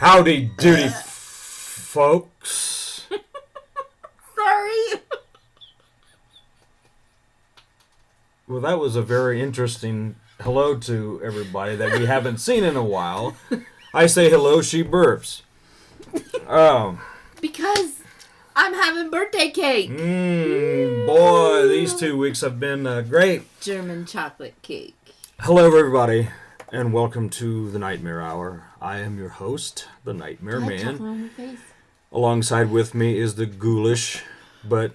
Howdy doody, folks. Sorry. Well, that was a very interesting hello to everybody that we haven't seen in a while. I say hello, she burps. Because I'm having birthday cake. Boy, these 2 weeks have been great. German chocolate cake. Hello, everybody, and welcome to the Nightmare Hour. I am your host, the Nightmare Chocolate Man. on your face. Alongside with me is the ghoulish but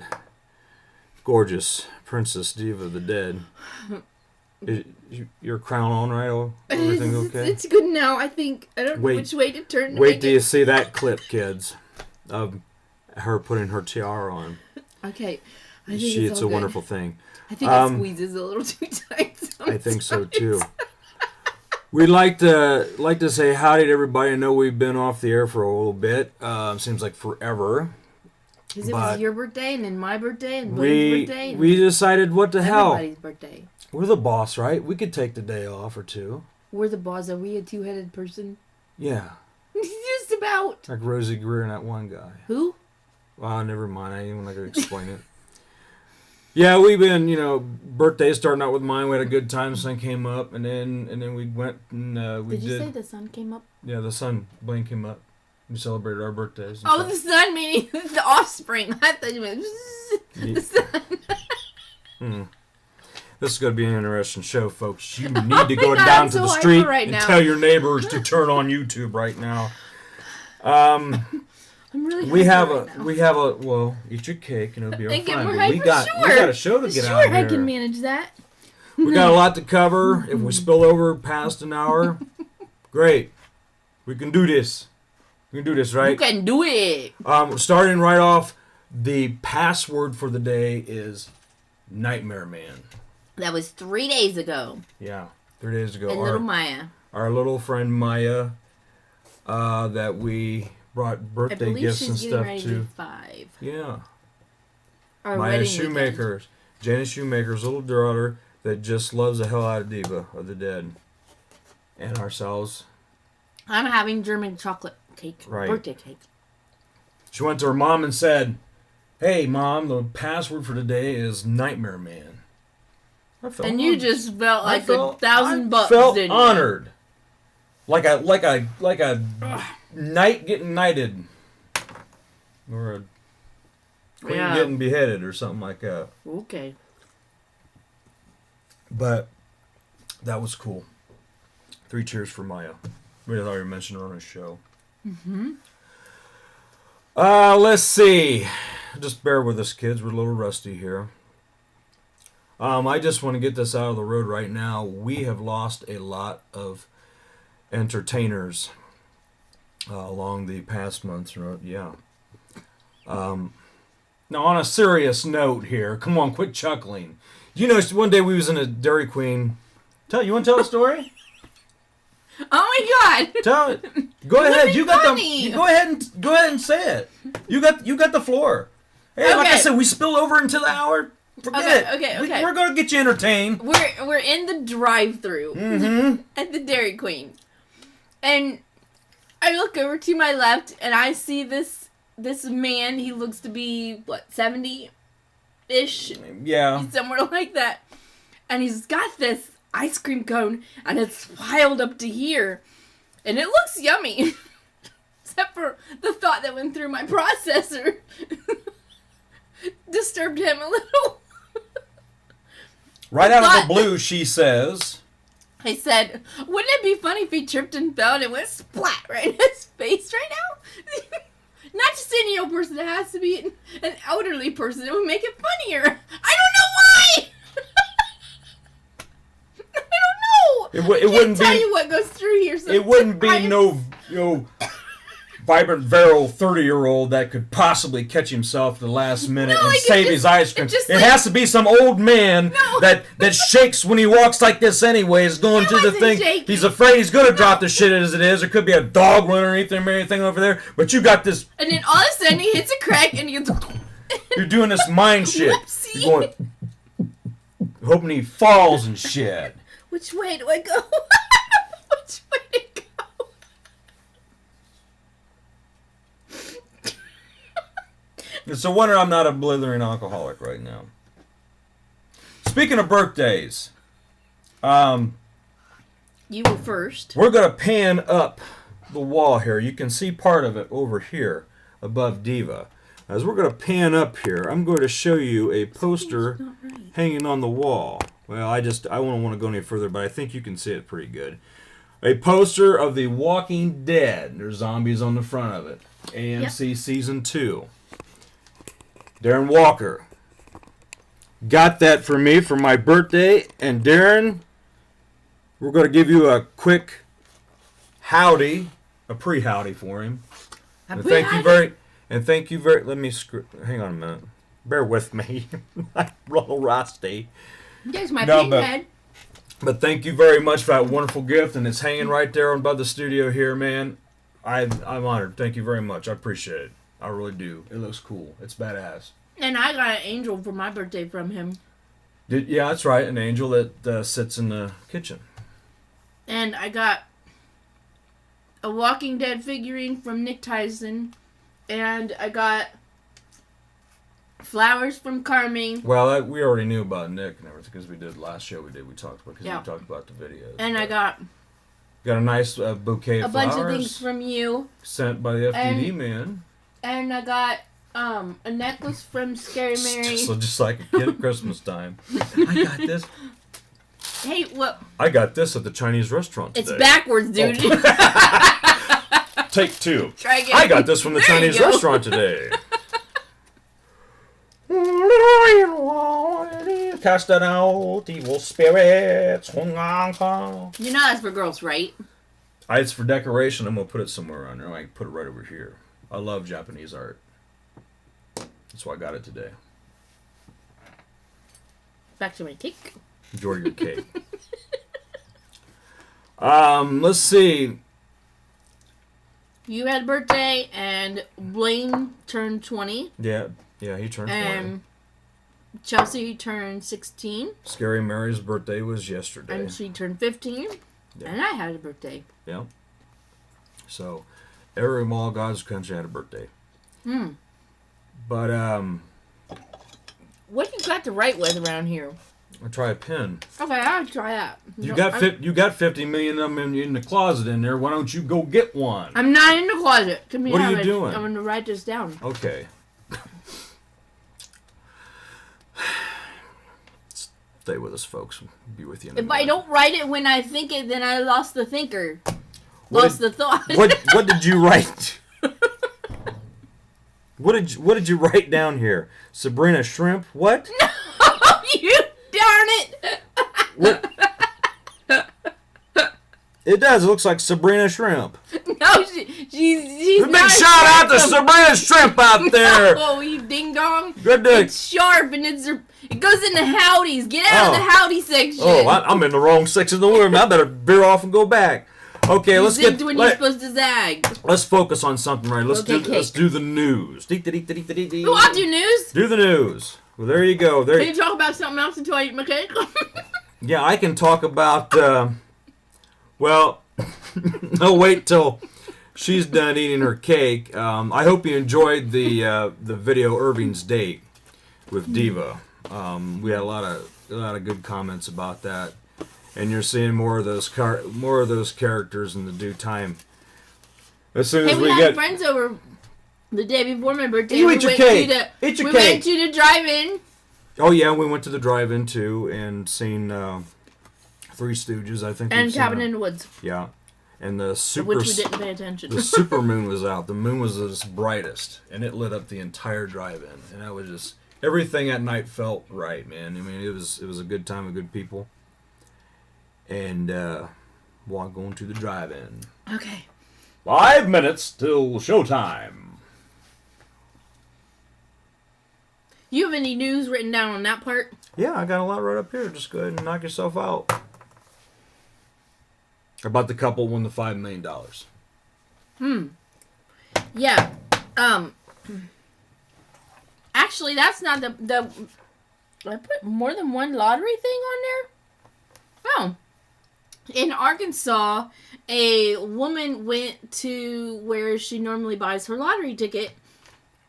gorgeous Princess Diva of the Dead. Is your crown on, right? Everything okay? It's good now, I think. I don't know which way to turn. Wait till you see that clip, kids, of her putting her tiara on. Okay. It's a wonderful thing. I think it squeezes a little too tight sometimes. I think so, too. We'd like to say howdy to everybody. I know we've been off the air for a little bit. Seems like forever. Because it was your birthday, and then my birthday, and William's birthday. And we decided, what the hell? Everybody's birthday. We're the boss, right? We could take the day off or two. We're the boss. Are we a two-headed person? Yeah. Just about. Like Rosie Greer and that one guy. Who? Well, never mind. I ain't even going to explain it. Yeah, we've been, birthdays starting out with mine. We had a good time. The sun came up, and then we went and we did. Did you say the sun came up? Yeah, the sun, Blaine came up. We celebrated our birthdays. Oh, the sun meaning the offspring. I thought you meant the sun. This is going to be an interesting show, folks. You need to go down to the street and tell your neighbors to turn on YouTube right now. I'm really we have a well, eat your cake and it'll be all fine. We got a show to get out here. Sure, I can manage that. We got a lot to cover. If we spill over past an hour, great. We can do this. We can do this, right? You can do it. Starting right off, the password for the day is Nightmare Man. That was 3 days ago. Yeah, 3 days ago. And little Maya. Our little friend Maya, that we brought birthday gifts and stuff to. 5. Yeah. Our Maya Shoemaker's. Janice Shoemaker's little daughter that just loves the hell out of Diva of the Dead. And ourselves. I'm having German chocolate cake. Right. Birthday cake. She went to her mom and said, "Hey, Mom, the password for today is Nightmare Man." And you just felt like $1,000 bucks. I felt honored. Like a knight getting knighted. Or a queen getting beheaded or something like that. Okay. But that was cool. 3 cheers for Maya. We had already mentioned her on a show. Mm-hmm. Let's see. Just bear with us, kids. We're a little rusty here. I just want to get this out of the road right now. We have lost a lot of entertainers along the past months. Yeah. Now, on a serious note here, come on, quit chuckling. One day we was in a Dairy Queen. You want to tell a story? Oh my God! Tell it. Go ahead. You got the. Go ahead and say it. You got the floor. Hey, okay. Like I said, we spill over into the hour. Forget it. Okay. We're gonna get you entertained. We're in the drive-thru at the Dairy Queen, and I look over to my left, and I see this man. He looks to be 70-ish. Yeah, he's somewhere like that, and he's got this ice cream cone, and it's piled up to here, and it looks yummy, except for the thought that went through my processor disturbed him a little. Right out of the blue, she says. I said, wouldn't it be funny if he tripped and fell and it went splat right in his face right now? Not just any old person. It has to be an elderly person. It would make it funnier. I don't know why! I don't know! It wouldn't tell you what goes through here. It wouldn't be no vibrant, virile 30-year-old that could possibly catch himself at the last minute and save his ice cream. It has to be some old man that shakes when he walks like this anyways, going to the thing. Shaking. He's afraid he's going to drop the shit as it is. There could be a dog running underneath him or anything over there. But you got this... And then all of a sudden he hits a crack and he goes... You're doing this mind shit. Whoopsie. You're going... Hoping he falls and shit. Which way do I go? Which way to go? It's a wonder I'm not a blithering alcoholic right now. Speaking of birthdays, You were first. we're going to pan up the wall here. You can see part of it over here above Diva. As we're going to pan up here, I'm going to show you a poster Not right. hanging on the wall. Well, I don't want to go any further, but I think you can see it pretty good. A poster of The Walking Dead. There's zombies on the front of it. AMC Season 2. Darren Walker got that for me for my birthday. And Darren, we're going to give you a quick howdy, a pre-howdy for him. And thank you very, let me, hang on a minute. Bear with me. I'm a little rusty. There's my No, pinhead. But thank you very much for that wonderful gift, and it's hanging right there above the studio here, man. I'm honored. Thank you very much. I appreciate it. I really do. It looks cool. It's badass. And I got an angel for my birthday from him. Yeah, that's right. An angel that sits in the kitchen. And I got a Walking Dead figurine from Nick Tyson. And I got flowers from Carmine. Well, we already knew about Nick and everything because we did last show. We talked about we talked about the videos. And I got a nice bouquet of flowers. bunch of things from you. Sent by the FDD man. And I got a necklace from Scary Mary. So just like a kid at Christmas time. I got this. Hey, what? I got this at the Chinese restaurant today. It's backwards, dude. Take two. Try again. I got this from the There you Chinese go. restaurant today. Cast out evil spirits. You know that's for girls, right? It's for decoration. I'm going to put it somewhere around there. I can put it right over here. I love Japanese art. That's why I got it today. Back to my cake. Enjoy your cake. Let's see. You had a birthday, and Blaine turned 20, Yeah, he turned 20. and Chelsea turned 16, Scary Mary's birthday was yesterday. and she turned 15, Yeah. and I had a birthday. Yeah. So, every mall God's country had a birthday. But What you got to write with around here? I try a pen. Okay, I'll try that. You got 50 million of them in the closet in there. Why don't you go get one? I'm not in the closet. Come here, What are you Howard. doing? I'm going to write this down. Okay. Stay with us, folks. Be with you. In a If I minute. don't write it when I think it, then I lost the thinker. What Lost did- the thought. What did you write? What did you write down here? Sabrina Shrimp? What? You darn it! What? It does. It looks like Sabrina Shrimp. No, she's A big not shout out to shrimp. Sabrina Shrimp out there. Oh, you ding dong! Good day. It's sharp and it goes in the howdies. Get out of Oh. the howdy section. Oh, I'm in the wrong section of the room. I better veer off and go back. Okay, You let's zigged get. when you're supposed to zag. Let's focus on something right. Let's Okay, let's do the news. Ooh, I'll do news. Do the news. Well, there you go. Can you talk about something else until I eat my cake? Yeah, I can talk about. Well, I'll wait till she's done eating her cake. I hope you enjoyed the video Irving's date with Diva. We had a lot of good comments about that, and you're seeing more of those characters in the due time. As soon as Hey, we had friends over the day before my birthday. You We eat your went cake. to the- Eat your we cake. went to the drive-in. Oh yeah, we went to the drive-in too and seen Three Stooges. I think. And we've seen Cabin them. in the Woods, Yeah, and the which we didn't pay attention. the super moon was out. The moon was its brightest, and it lit up the entire drive-in. And I was just everything at night felt right, man. I mean, it was a good time with good people. And while going to the drive-in, Okay. 5 minutes till showtime. You have any news written down on that part? Yeah, I got a lot right up here. Just go ahead and knock yourself out. About the couple won the $5 million. Yeah. Actually, that's not the. I put more than one lottery thing on there. Oh. In Arkansas, a woman went to where she normally buys her lottery ticket,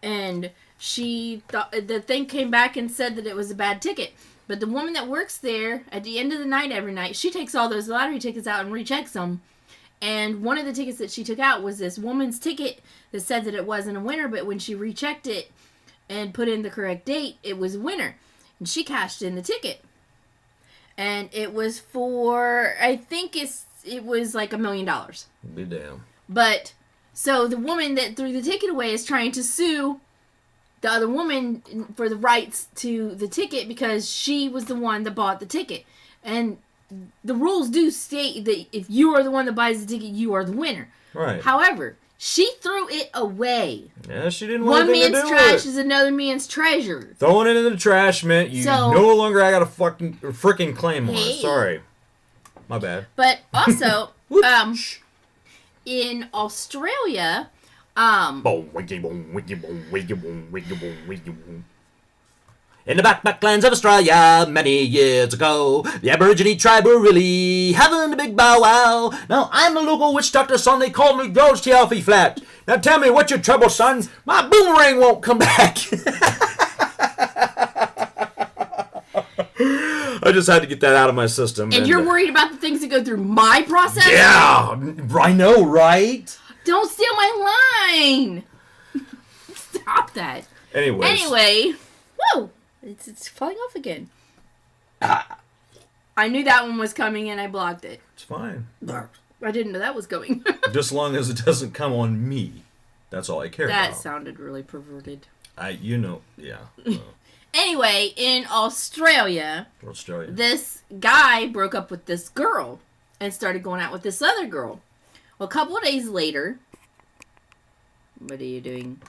and she thought the thing came back and said that it was a bad ticket. But the woman that works there at the end of the night every night, she takes all those lottery tickets out and rechecks them. And one of the tickets that she took out was this woman's ticket that said that it wasn't a winner, but when she rechecked it and put in the correct date, it was a winner. And she cashed in the ticket. And it was for, I think it was like $1 million. Be damn. But, so the woman that threw the ticket away is trying to sue the other woman for the rights to the ticket because she was the one that bought the ticket. And the rules do state that if you are the one that buys the ticket, you are the winner. Right. However, she threw it away. Yeah, she didn't want anything to do with it. One man's trash is another man's treasure. Throwing it in the trash meant you no longer got a freaking claim on it. Sorry. My bad. But also, in Australia, in the backlands of Australia, many years ago, the Aborigine tribe were really having a big bow wow. Now, I'm the local witch doctor, son. They call me George T. Alfie Flat. Now, tell me, what's your trouble, son? My boomerang won't come back. I just had to get that out of my system. And you're worried about the things that go through my process? Yeah, I know, right? Don't steal my line. Stop that. Anyway, whoa. It's falling off again. I knew that one was coming and I blocked it. It's fine. I didn't know that was going. Just as long as it doesn't come on me. That's all I care about. That sounded really perverted. Yeah. Anyway, in Australia, this guy broke up with this girl and started going out with this other girl. Well, a couple of days later, what are you doing?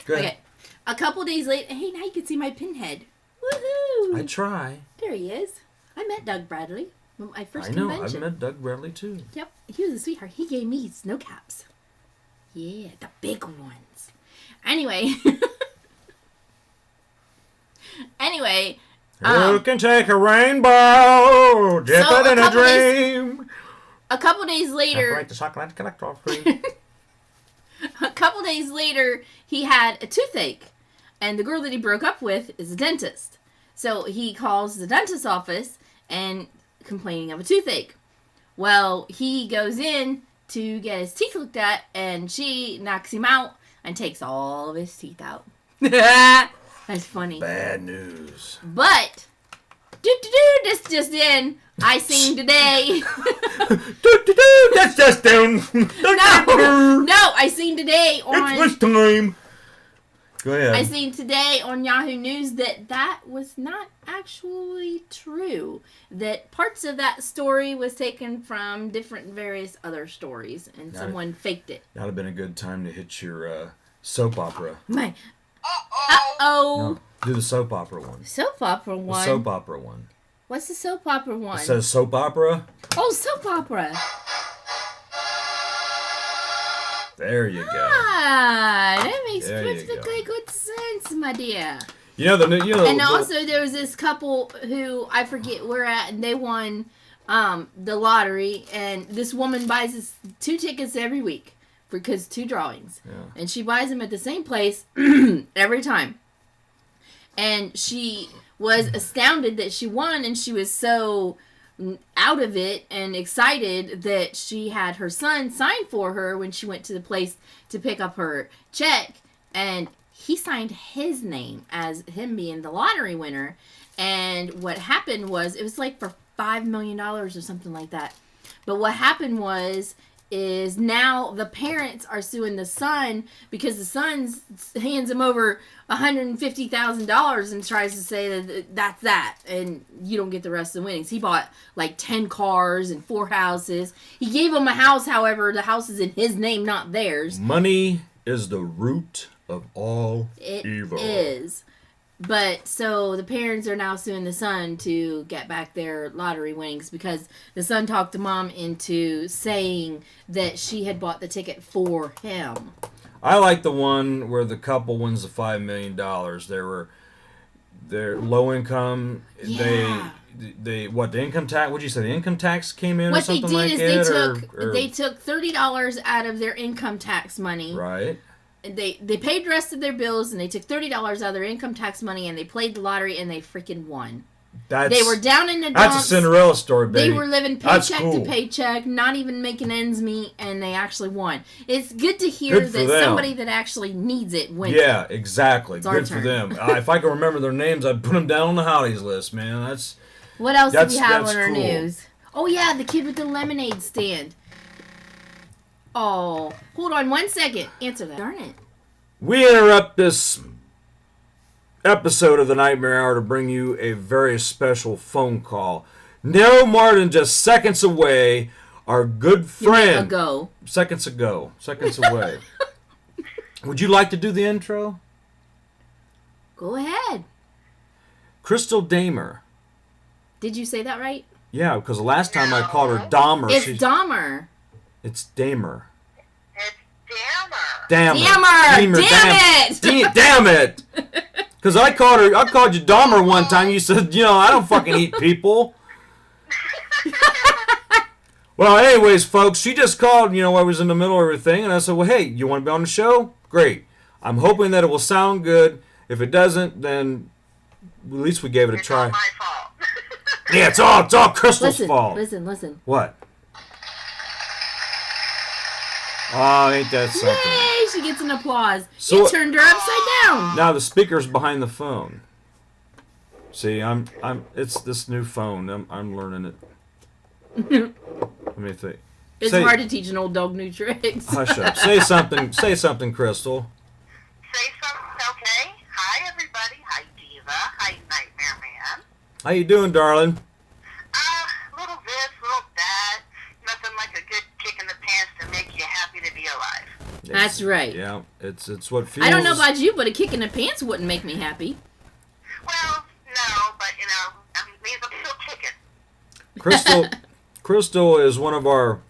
Good. Okay. A couple days later, hey, now you can see my pinhead. Woohoo! I try. There he is. I met Doug Bradley at my first I know. convention. I've met Doug Bradley too. Yep, he was a sweetheart. He gave me snow caps. Yeah, the big ones. Anyway. You can take a rainbow, dip it in a dream. A couple days later. Separate the chocolate collector cream. A couple days later, he had a toothache. And the girl that he broke up with is a dentist. So he calls the dentist's office and complaining of a toothache. Well, he goes in to get his teeth looked at, and she knocks him out and takes all of his teeth out. That's funny. Bad news. But, this just in. I seen today. That's just down. No, I seen today on. It's this time. Go ahead. I seen today on Yahoo News that was not actually true. That parts of that story was taken from different various other stories, and someone faked it. That'd have been a good time to hit your soap opera. My. Uh-oh. No, do the soap opera one. Soap opera one? The soap opera one. What's the soap opera one? It says soap opera. Oh, soap opera. There you go. Ah, that makes perfectly good sense, my dear. And also there was this couple who I forget where at, and they won the lottery, and this woman buys us 2 tickets every week because 2 drawings, and she buys them at the same place every time. And she was astounded that she won, and she was so out of it and excited that she had her son sign for her when she went to the place to pick up her check, and he signed his name as him being the lottery winner. And what happened was, it was like for $5 million or something like that. But what happened is now the parents are suing the son because the son hands him over $150,000 and tries to say that that's that, and you don't get the rest of the winnings. He bought like 10 cars and 4 houses. He gave him a house, however, the house is in his name, not theirs. Money is the root of all evil. It is. But so the parents are now suing the son to get back their lottery winnings because the son talked the mom into saying that she had bought the ticket for him. I like the one where the couple wins the $5 million. They're low income. Yeah. The income tax? What'd you say? The income tax came in, what or something they like did that? Is they took $30 out of their income tax money. Right. they paid the rest of their bills, and they took $30 out of their income tax money, and they played the lottery, and they freaking won. They were down in the dumps. That's a Cinderella story, baby. They were living That's paycheck cool. to paycheck, not even making ends meet, and they actually won. It's good to hear Good for that them. somebody that actually needs it wins. Yeah, exactly. our Good for turn. them. If I can remember their names, I'd put them down on the howdies list, man. What else do we That's- have that's on our cool. news? Oh, yeah, the kid with the lemonade stand. Oh, hold on 1 second. Answer that. Darn it. We interrupt this episode of the Nightmare Hour to bring you a very special phone call. No more than just seconds away, our good friend. Ago. Seconds away. Would you like to do the intro? Go ahead. Crystal Damer. Did you say that right? Yeah, because the last time I called her Dahmer. It's Dahmer. It's Damer. It's Dammer. Damn Dammer! Damn it! Damn it! Because I called you Dahmer one time. You said, I don't fucking eat people. Well, anyways, folks, she just called, I was in the middle of everything, and I said, well, hey, you want to be on the show? Great. I'm hoping that it will sound good. If it doesn't, then at least we gave it a It's try. all my fault. Yeah, it's all Crystal's fault. Listen. What? Oh, ain't that something? Yay! She gets an applause. So- You turned her upside down. Now the speaker's behind the phone. See, it's this new phone. I'm learning it. Let me think. It's Say- hard to teach an old dog new tricks. Hush up. Say something, Crystal. Say something, okay? Hi, everybody. Hi, Diva. Hi, Nightmare Man. How you doing, darling? Little this, little that. Nothing like a good kick in the pants to make you happy to be alive. That's right. Yeah, it's what feels. I don't know about you, but a kick in the pants wouldn't make me happy. Well, no, but, means I'm still kicking. Crystal is one of our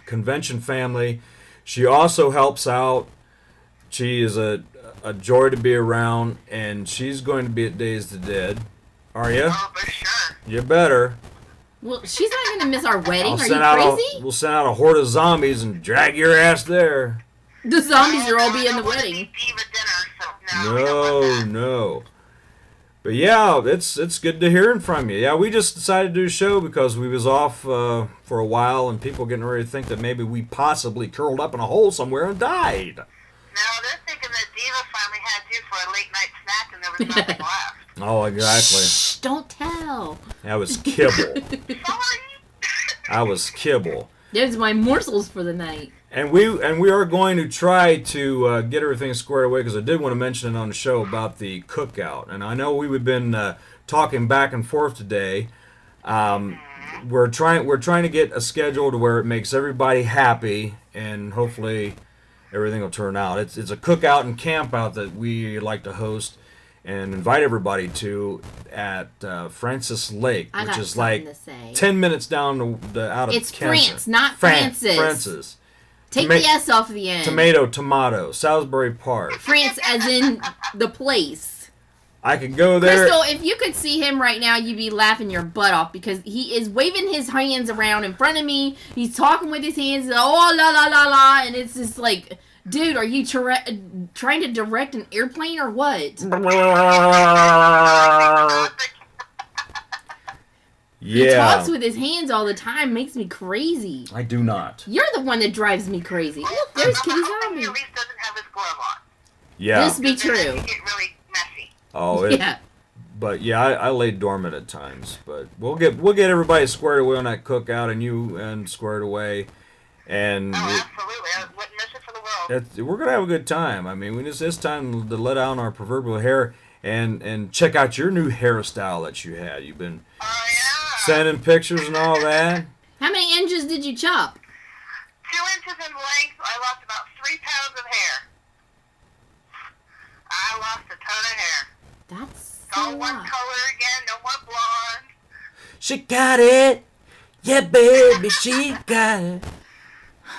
convention family. She also helps out. She is a joy to be around, and she's going to be at Days of the Dead. Are you? Oh, for sure. You better. Well, she's not going to miss our wedding. Are you crazy? We'll send out a horde of zombies and drag your ass there. The zombies Oh, are all no, be in I the don't wanna wedding. be Diva dinner, so no, we don't want that. No. But yeah, it's good to hearing from you. Yeah, we just decided to do a show because we was off for a while, and people getting ready to think that maybe we possibly curled up in a hole somewhere and died. No, they're thinking that Diva finally had you for a late night snack and there was nothing left. Oh, exactly. Shh, don't tell. That was kibble. Sorry. I was kibble. There's my morsels for the night. And we are going to try to get everything squared away, because I did want to mention it on the show about the cookout. And I know we've been talking back and forth today. We're trying to get a schedule to where it makes everybody happy, and hopefully everything will turn out. It's a cookout and camp out that we like to host and invite everybody to at Francis Lake, I which got is something like to say. 10 minutes down out of It's Kansas. France, not Francis. Francis. Take Toma- the S off the end. Tomato, Salisbury Park. France as in the place. I could go there. Crystal, if you could see him right now, you'd be laughing your butt off because he is waving his hands around in front of me. He's talking with his hands, oh, la, la, la, la, and it's just like, dude, are you trying to direct an airplane or what? He Yeah. talks with his hands all the time, makes me crazy. I do not. You're the one that drives me crazy. Look, there's Kitty I'm hoping Zombie. he at least doesn't have his glove on. Yeah. This be Then true. it get really messy. Oh, it, Yeah. But yeah, I lay dormant at times. But we'll get everybody squared away on that cookout, and squared away, and Oh, absolutely. I wouldn't miss it for the world. we're gonna have a good time. I mean, it's time to let out our proverbial hair and check out your new hairstyle that you had. You've been Oh, yeah. sending pictures and all that. How many inches did you chop? 2 inches in length. I lost about 3 pounds of hair. I lost a ton of hair. That's It's a all one lot. color again. No more blonde. She got it. Yeah, baby, she got it. Well,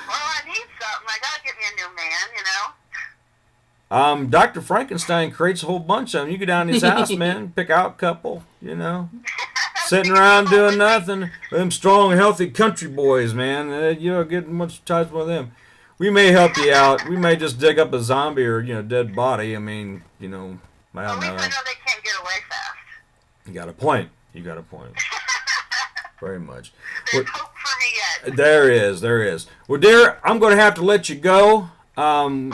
I need something. I gotta get me a new man, you know? Dr. Frankenstein creates a whole bunch of them. You go down to his house, man, pick out a couple, sitting around doing nothing. Them strong, healthy country boys, man. Get much ties with them. we may help you out. We may just dig up a zombie or dead body. I mean, I At don't least I know. know they can't get away fast. You got a point. Very much. There's hope for me yet. There is. Well, dear, I'm going to have to let you go. When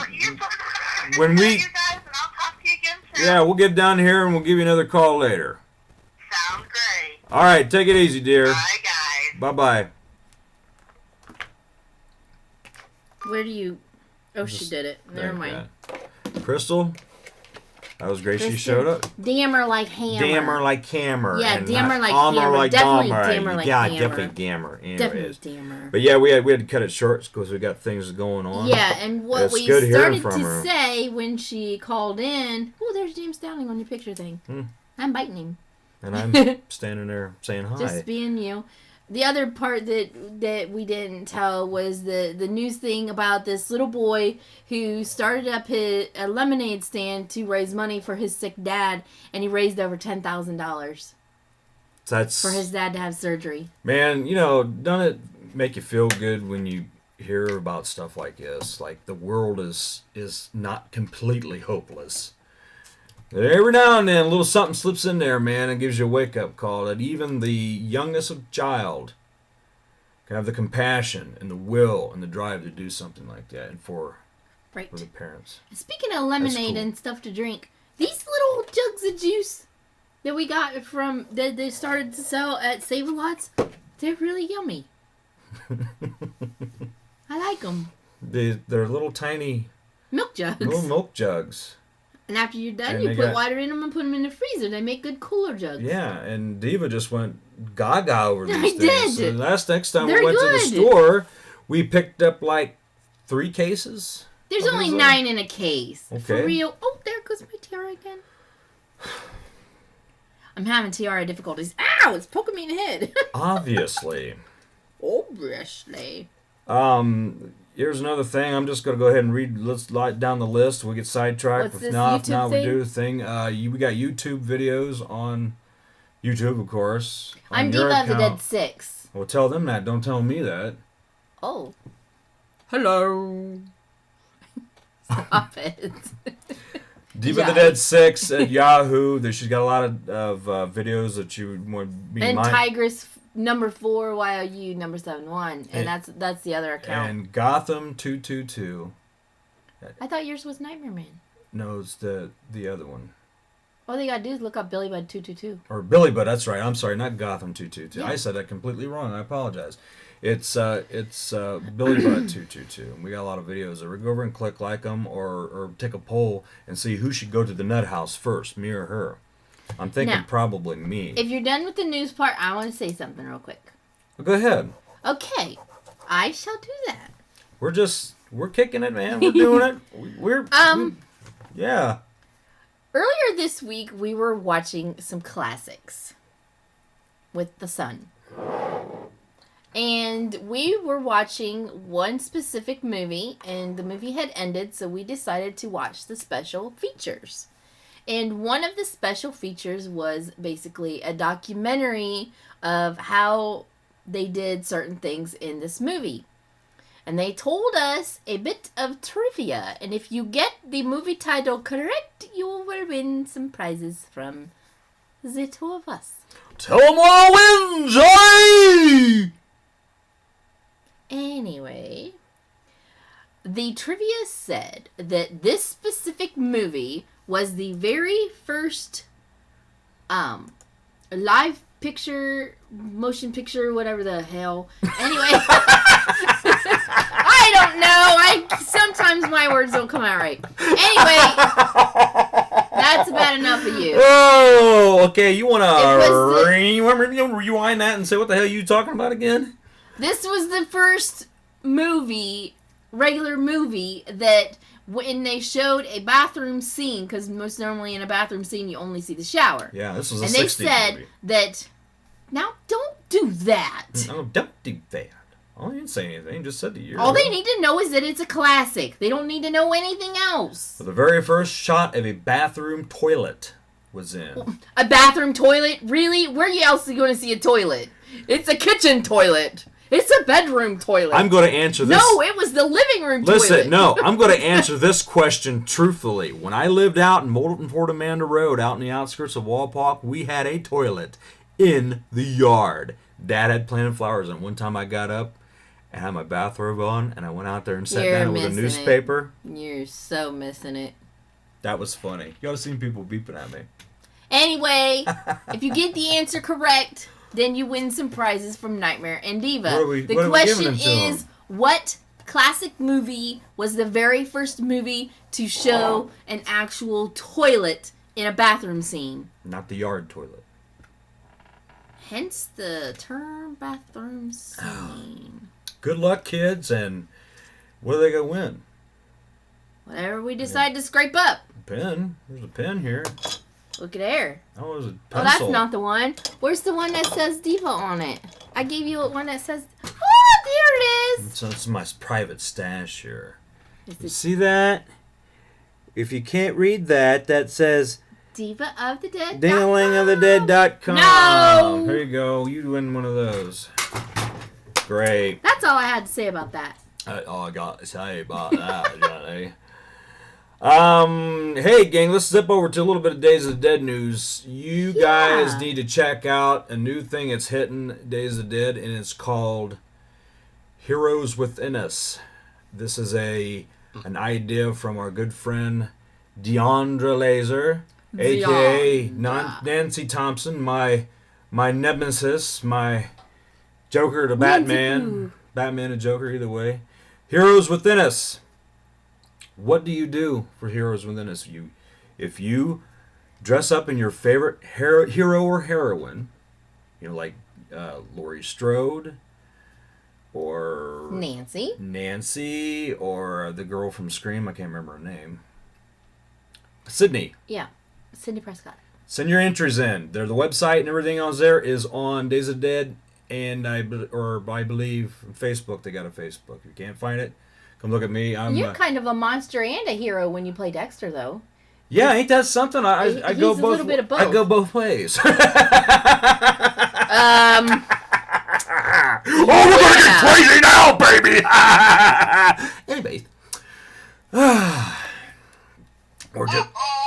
When we- you guys, and I'll talk to you again soon. Yeah, we'll get down here and we'll give you another call later. Sounds great. All right, take it easy, dear. Bye, guys. Bye-bye. Where do you? Oh, she did it. Never mind. Crystal, that was great. She Kristen, showed up. Damn her like hammer. Damn her like hammer. Yeah, and damn her not like armor hammer. like Definitely Dahmer. damn her like yeah, hammer. definitely dammer. Anyways. Definitely damn her. But yeah, we had to cut it short because we got things going on. Yeah, and what It's we good hearing started from to her. say when she called in, oh, there's James Downing on your picture thing. I'm biting him. And I'm standing there saying hi. Just being you. The other part that we didn't tell was the news thing about this little boy who started up a lemonade stand to raise money for his sick dad, and he raised over $10,000 That's for his dad to have surgery. Man, doesn't it make you feel good when you hear about stuff like this? Like the world is not completely hopeless. Every now and then, a little something slips in there, man, and gives you a wake-up call that even the youngest of child can have the compassion and the will and the drive to do something like that, and for Right. the parents. Speaking of lemonade cool. and stuff to drink, these little jugs of juice that we got from that they started to sell at Save-A-Lots, they're really yummy. I like them. They're little tiny Milk jugs. little milk jugs. And after you're done, And you they put got- water in them and put them in the freezer. They make good cooler jugs. Yeah, and Diva just went gaga over these I things. did. So next time They're we went to good. the store, we picked up like 3 cases. There's What only is that? 9 in a case. Okay. For real. Oh, there goes my tiara again. I'm having tiara difficulties. Ow! It's poking me in the head. Obviously. Obviously. Here's another thing. I'm just gonna go ahead and read. Let's light down the list. We get sidetracked. What's If this not, YouTube we thing? do the thing. We got YouTube videos on YouTube, of course. on I'm your Diva of the account. Dead 6. Well, tell them that. Don't tell me that. Oh. Hello. Stop it. Diva the Yeah. Dead 6 at Yahoo. She's got a lot of videos that you would be And Tigress number 4 YOU number 71. And that's the other account. And Gotham 222. I thought yours was Nightmare Man. No, it's the other one. All they gotta do is look up Billy Bud 222. Or Billy Bud, that's right. I'm sorry, not Gotham 222. Yeah. I said that completely wrong. I apologize. It's Billy Bud 222. And we got a lot of videos there. We go over and click like them or take a poll and see who should go to the nut house first, me or her. I'm thinking Now, probably me. If you're done with the news part, I want to say something real quick. Go ahead. Okay, I shall do that. We're kicking it, man. We're doing it. Yeah. Earlier this week, we were watching some classics with the son. And we were watching one specific movie, and the movie had ended, so we decided to watch the special features. And one of the special features was basically a documentary of how they did certain things in this movie. And they told us a bit of trivia. And if you get the movie title correct, you will win some prizes from the 2 of us. Tell them all wins, aye! Anyway, the trivia said that this specific movie was the very first live picture, motion picture, whatever the hell. Anyway, I don't know. Sometimes my words don't come out right. Anyway, that's about enough of you. Oh, okay. You want was to rewind that and say what the hell are you talking about again? This was the first regular movie, that when they showed a bathroom scene, because most normally in a bathroom scene you only see the shower. Yeah, this was a And 60s they said movie. that, now don't do that. No, don't do that. Oh, you didn't say anything. Just said the year. All they need to know is that it's a classic. They don't need to know anything else. The very first shot of a bathroom toilet was in. A bathroom toilet? Really? Where else are you going to see a toilet? It's a kitchen toilet. It's a bedroom toilet. I'm going to answer this. No, it was the living room toilet. Listen, no, I'm going to answer this question truthfully. When I lived out in Moulton Fort Amanda Road, out in the outskirts of Walpock, we had a toilet in the yard. Dad had planted flowers, and one time I got up and had my bathrobe on, and I went out there and sat You're down with a missing it. newspaper. You're so missing it. That was funny. You ought to seen people beeping at me. Anyway, if you get the answer correct, then you win some prizes from Nightmare and Diva. What are we The giving question them to is, what classic movie was the very first movie to show an actual toilet in a bathroom scene? Not the yard toilet. Hence the term bathroom scene. Good luck, kids, and what are they going to win? Whatever we decide to scrape up. A pen. There's a pen here. Look at there. Oh, there's a pencil. Oh, that's not the one. Where's the one that says Diva on it? I gave you one that says... Oh, there it is. So it's my private stash here. Is You it see that? If you can't read that, that says Diva of the Dead? dingalingofthedead.com. No! Here you go. You win one of those. Great. That's all I had to say about that. All I got to say about that, Johnny. Hey gang, let's zip over to a little bit of Days of the Dead news. You guys need to check out a new thing that's hitting Days of the Dead, and it's called Heroes Within Us. This is an idea from our good friend Deandra Laser, aka Nancy Thompson, my nemesis, my Joker to Batman, Batman and Joker, either way. Heroes Within Us. What do you do for Heroes Within Us? If you dress up in your favorite hero or heroine, like Laurie Strode or Nancy, or the girl from Scream, I can't remember her name. Sydney. Yeah. Sydney Prescott. Send your entries in. The website and everything else there is on Days of the Dead, and I believe Facebook. They got a Facebook. If you can't find it, come look at me. You're kind of a monster and a hero when you play Dexter, though. Yeah, ain't that something? I He's go a both. little bit of both. I go both ways. Oh, we're gonna get crazy now, baby! Anyways,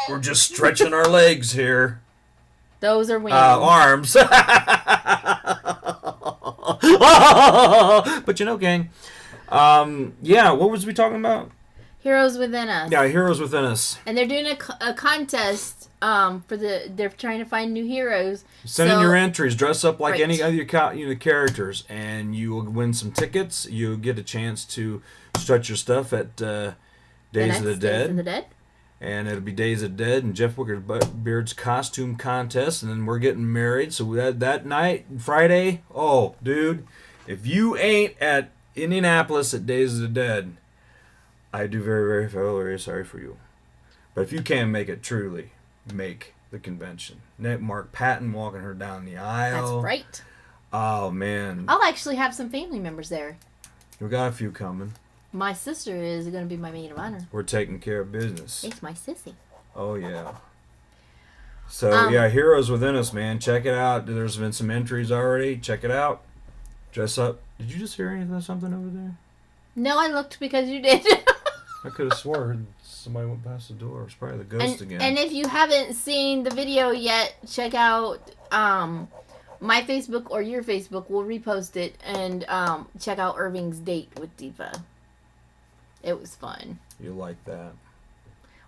we're just stretching our legs here. Those are wings. Arms. But gang. Yeah, what was we talking about? Heroes Within Us. Yeah, Heroes Within Us. And they're doing a contest. They're trying to find new heroes. Send in your entries. Dress up like Right. any of your characters, and you will win some tickets. You'll get a chance to stretch your stuff at Days of the Days of the Dead. Dead. And it'll be Days of the Dead and Jeff Wickerbeard's costume contest, and then we're getting married. So that night, Friday, oh, dude, if you ain't at Indianapolis at Days of the Dead, I do very, very sorry for you. But if you can make it, truly make the convention. Mark Patton walking her down the aisle. That's right. Oh, man. I'll actually have some family members there. We got a few coming. My sister is going to be my maid of honor. We're taking care of business. It's my sissy. Oh, yeah. So, yeah, Heroes Within Us, man. Check it out. There's been some entries already. Check it out. Dress up. Did you just hear something over there? No, I looked because you did. I could have swore somebody went past the door. It's probably the ghost again. And if you haven't seen the video yet, check out my Facebook or your Facebook. We'll repost it. And check out Irving's date with Diva. It was fun. You like that.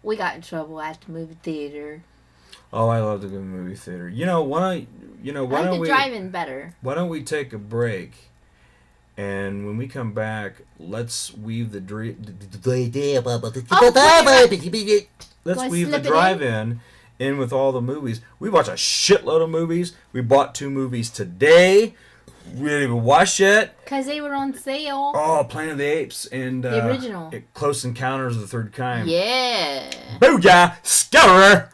We got in trouble at the movie theater. Oh, I love to go to the movie theater. Why I like don't the we drive-in better. Why don't we take a break? And when we come back, let's weave the let's weave the slip it drive-in in with all the movies. We watch a shitload of movies. We bought 2 movies today. We didn't even watch yet. Because they were on sale. Oh, Planet of the Apes and The original. Close Encounters of the Third Kind. Yeah. Booyah! Scourer!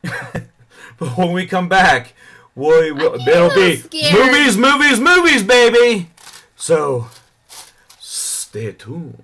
But when we come back, it'll be scared. movies, baby! So, stay tuned.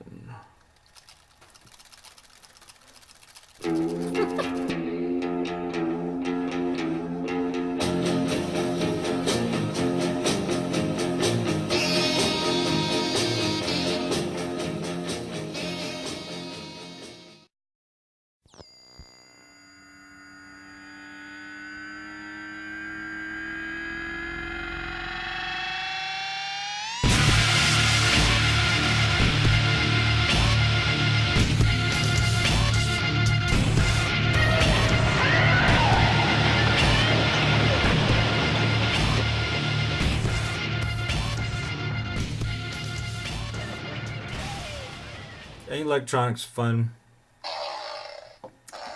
Ain't electronics fun?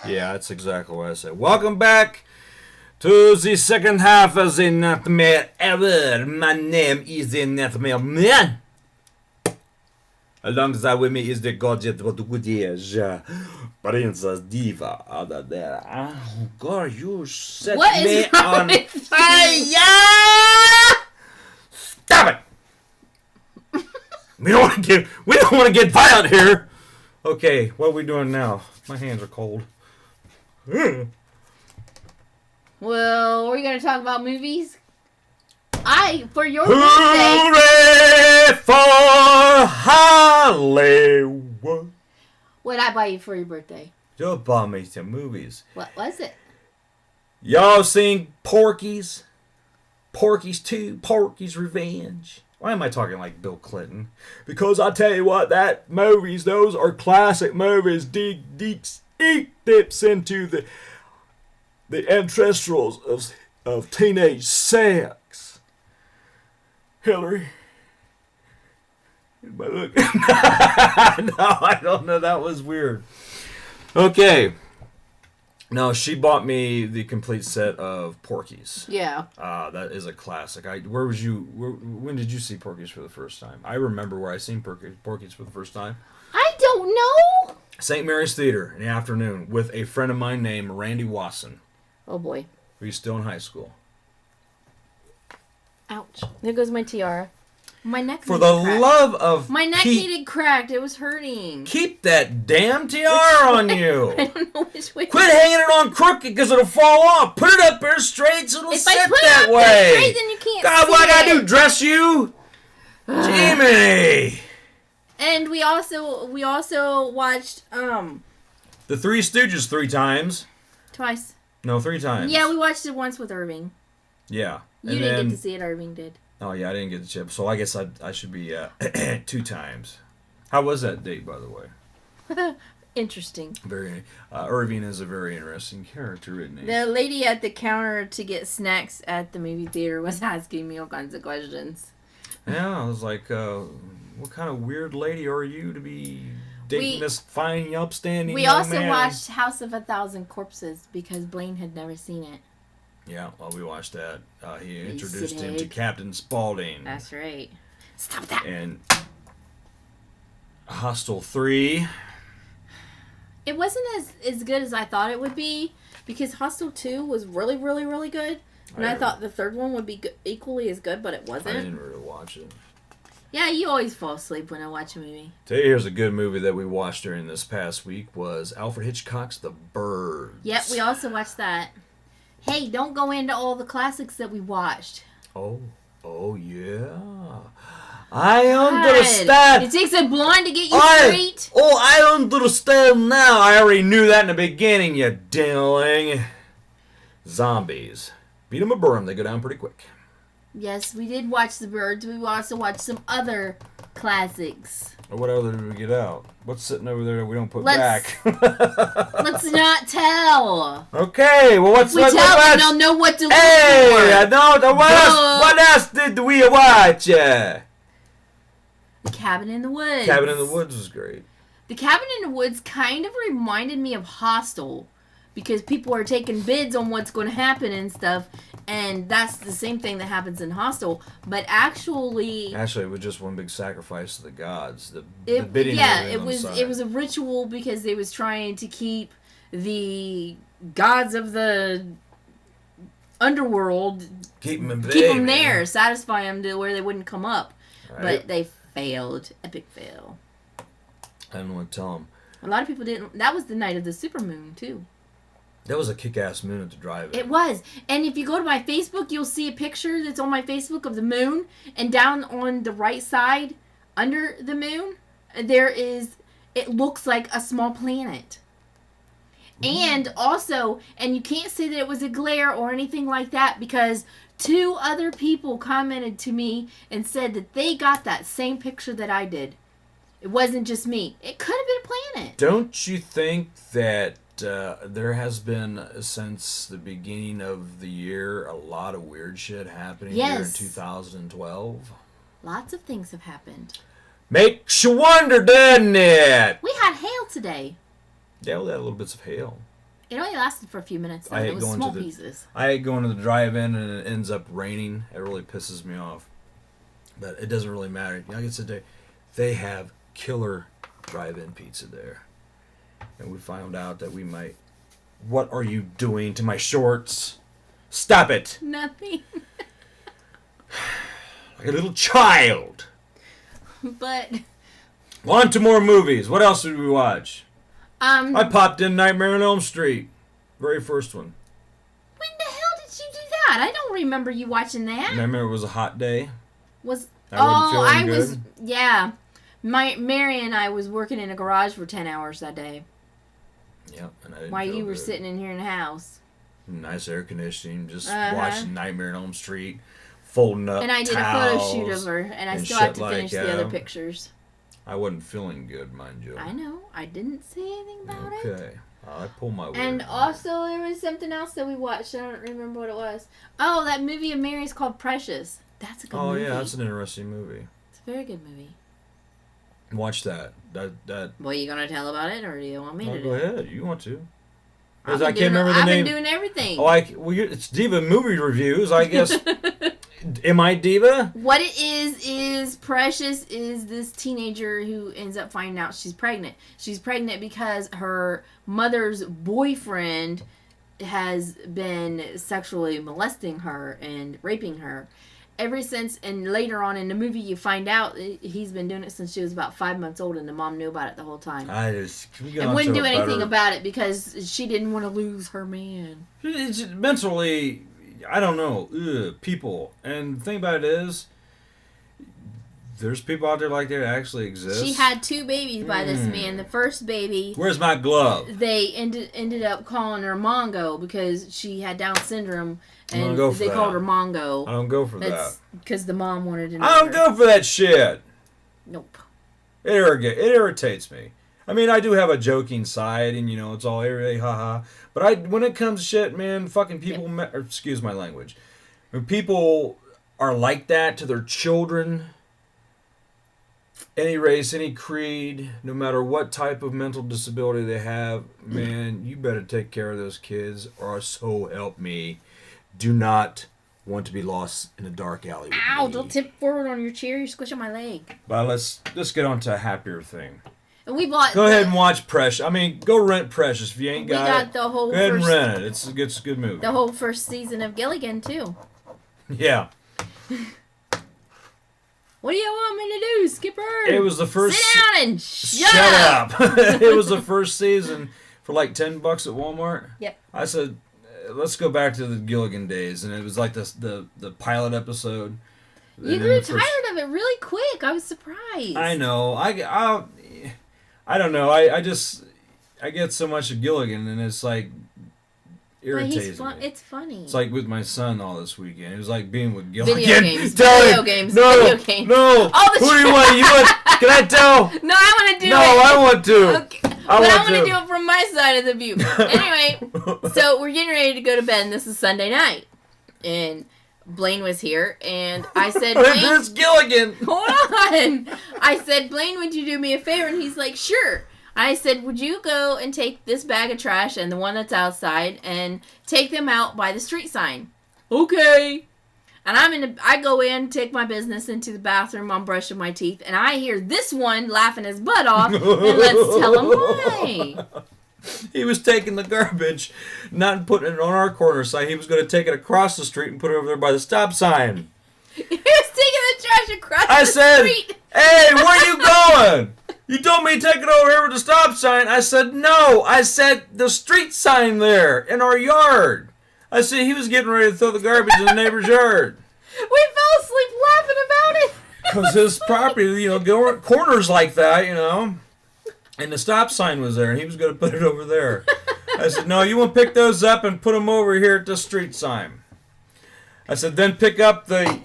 Yeah, that's exactly what I said. Welcome back to the second half of the Nightmare Ever. My name is the Nightmare Man. Alongside with me is the gorgeous but good is Princess Diva. Other there. Oh God, you set What me is wrong on with you? fire! Stop it! We don't want to get violent here. Okay, what are we doing now? My hands are cold. Well, we're gonna talk about movies. For your birthday, Hooray for Hollywood! what did I buy you for your birthday? You bought me some movies. What was it? Y'all seen Porky's? Porky's 2, Porky's Revenge. Why am I talking like Bill Clinton? Because I tell you what, those are classic movies. Deep dips into the ancestrals of teenage sex. Hillary. Am I looking? No, I don't know. That was weird. Okay. No, she bought me the complete set of Porky's. Yeah. That is a classic. When did you see Porky's for the first time? I remember where I seen Porky's for the first time. I don't know. St. Mary's Theater in the afternoon with a friend of mine named Randy Wasson. Oh boy. He's still in high school. Ouch. There goes my tiara. My neck. For the love of My neck Pete, needed cracked. It was hurting. keep that damn tiara on you. I don't know which way. Quit hanging it on crooked because it'll fall off. Put it up there straight so it'll If sit I put that it up way. there straight, then you can't God, see what I gotta it. do? Dress you? Jimmy. And we also watched The Three Stooges 3 times. twice. No, 3 times. Yeah, we watched it once with Irving. Yeah. You didn't get to see it. Irving did. Oh yeah, I didn't get the chip, so I guess I should be 2 times. How was that date, by the way? Interesting. Very. Irving is a very interesting character, isn't he? The lady at the counter to get snacks at the movie theater was asking me all kinds of questions. Yeah, I was like, what kind of weird lady are you to be dating this fine, upstanding We young also man? watched House of a Thousand Corpses because Blaine had never seen it. Yeah, well, we watched that. He You introduced him to sick. Captain Spaulding. That's right. Stop that. And Hostel 3. It wasn't as good as I thought it would be because Hostel 2 was really, really, really good. And I thought the third one would be equally as good, but it I wasn't. didn't really watch it. Yeah, you always fall asleep when I watch a movie. Tell you, here's a good movie that we watched during this past week was Alfred Hitchcock's The Birds. Yep, we also watched that. Hey, don't go into all the classics that we watched. Oh yeah. I understand. It takes a blonde to get you straight. I understand now. I already knew that in the beginning, you dingling. Zombies. Beat 'em or burn 'em, they go down pretty quick. Yes, we did watch The Birds. We also watched some other classics. What other did we get out? What's sitting over there that we don't put Let's- back? Let's not tell. Okay, well, If we tell them, they'll know what to look Hey, for. I know. What else did we watch? Cabin in the Woods. Cabin in the Woods was great. The Cabin in the Woods kind of reminded me of Hostel because people are taking bids on what's going to happen and stuff, and that's the same thing that happens in Hostel. But actually, Actually, it was just one big sacrifice to the gods. The bidding it was a ritual because they was trying to keep the gods of the underworld keep them there, satisfy them to where they wouldn't come up. Right. But they failed. Epic fail. I don't want to tell them. A lot of people didn't. That was the night of the supermoon too. That was a kick-ass moon to drive in. It was. And if you go to my Facebook, you'll see a picture that's on my Facebook of the moon. And down on the right side, under the moon, it looks like a small planet. And also, and you can't say that it was a glare or anything like that because 2 other people commented to me and said that they got that same picture that I did. It wasn't just me. It could have been a planet. Don't you think that there has been, since the beginning of the year, a lot of weird shit happening here in Yes. 2012? Lots of things have happened. Makes you wonder, doesn't it? We hail today. Yeah, we had little bits of hail. It only lasted for a few minutes, though. I hate It was going small to the- pieces. I hate going to the drive-in and it ends up raining. It really pisses me off. But it doesn't really matter. Like I said, they have killer drive-in pizza there. And we found out that we might... What are you doing to my shorts? Stop it! Nothing. Like a little child. But, On to more movies. What else did we watch? when I popped in Nightmare on Elm Street. Very first one. the hell did you do that? I don't remember you watching that. Nightmare, it was a hot day. Was I wasn't feeling I good. was yeah. Mary and I was working in a garage for 10 hours that day Yep. And I didn't while feel you were good. sitting in here in the house. Nice air conditioning, just Uh-huh. watching Nightmare on Elm Street, folding up And I did a towels. photo shoot of her, and I and still have shit to finish like the other that. pictures. I wasn't feeling good, mind you. I know. I didn't say anything about it. Okay. I pull my weight. And also, there was something else that we watched. I don't remember what it was. Oh, that movie of Mary's called Precious. That's a good Oh movie. yeah, that's an interesting movie. It's a very good movie. Watch that. That. Well, you gonna tell about it, or do you want me to Oh, do go it? ahead. You want to? I've Because been I can't doing- remember the I've name. been doing everything. Oh, it's Diva movie reviews. I guess. Am I Diva? What it is Precious is this teenager who ends up finding out she's pregnant. She's pregnant because her mother's boyfriend has been sexually molesting her and raping her ever since. And later on in the movie, you find out he's been doing it since she was about 5 months old, and the mom knew about it the whole time. Can we get And on wouldn't to do a anything better- about it because she didn't want to lose her man. It's mentally, I don't know, people. And the thing about it is, there's people out there like that actually exist. She had 2 babies by this man. The first baby, Where's my glove? they ended up calling her Mongo because she had Down syndrome, I don't and go for they called that. her Mongo. I don't go for That's because the mom wanted to know that. I don't her. go for that shit. Nope. It irritates me. I mean, I do have a joking side, and it's all everyday haha. But when it comes to shit, man, fucking people. Or excuse my language. When people are like that to their children, any race, any creed, no matter what type of mental disability they have, man, you better take care of those kids, or so help me, do not want to be lost in a dark alley with Ow! me. Don't tip forward on your chair. You're squishing my leg. But let's get on to a happier thing. And we bought. Go ahead and watch Precious. I mean, go rent Precious if you ain't We got, got it. the whole Go ahead and first, rent it. It's a good movie. the whole first season of Gilligan too. Yeah. What do you want me to do, Skipper? It was the first. Sit down and shut Shut up. It was the first season for like $10 at Walmart. Yep. I said, let's go back to the Gilligan days, and it was like the pilot episode. You And grew then the tired first- of it really quick. I was surprised. I know. I don't know. I get so much of Gilligan, and it's like But irritates he's fun. me. It's funny. It's like with my son all this weekend. It was like being with Gilligan. Video games, Tell video him. games, No, video games. no. All the Who do you want? You want? Can I tell? no, I want to do No, it. I want to. Okay. I But I want want to to. do it from my side of the view. Anyway, so we're getting ready to go to bed, and this is Sunday night. And Blaine was here, and I said, Blaine, There's Gilligan. hold on. I said, Blaine, would you do me a favor? And he's like, sure. I said, would you go and take this bag of trash and the one that's outside and take them out by the street sign? Okay. And I go in, take my business into the bathroom. I'm brushing my teeth, and I hear this one laughing his butt off. And let's tell him why. He was taking the garbage, not putting it on our corner side. He was going to take it across the street and put it over there by the stop sign. He was taking the trash across I the said, street. "Hey, where are you going? You told me to take it over here with the stop sign." I said, "No." I said, "The street sign there in our yard." I said he was getting ready to throw the garbage in the neighbor's yard. We fell asleep laughing about it. Because his property, go corners like that, And the stop sign was there, and he was going to put it over there. I said, "No, you want to pick those up and put them over here at the street sign." I said, "Then pick up the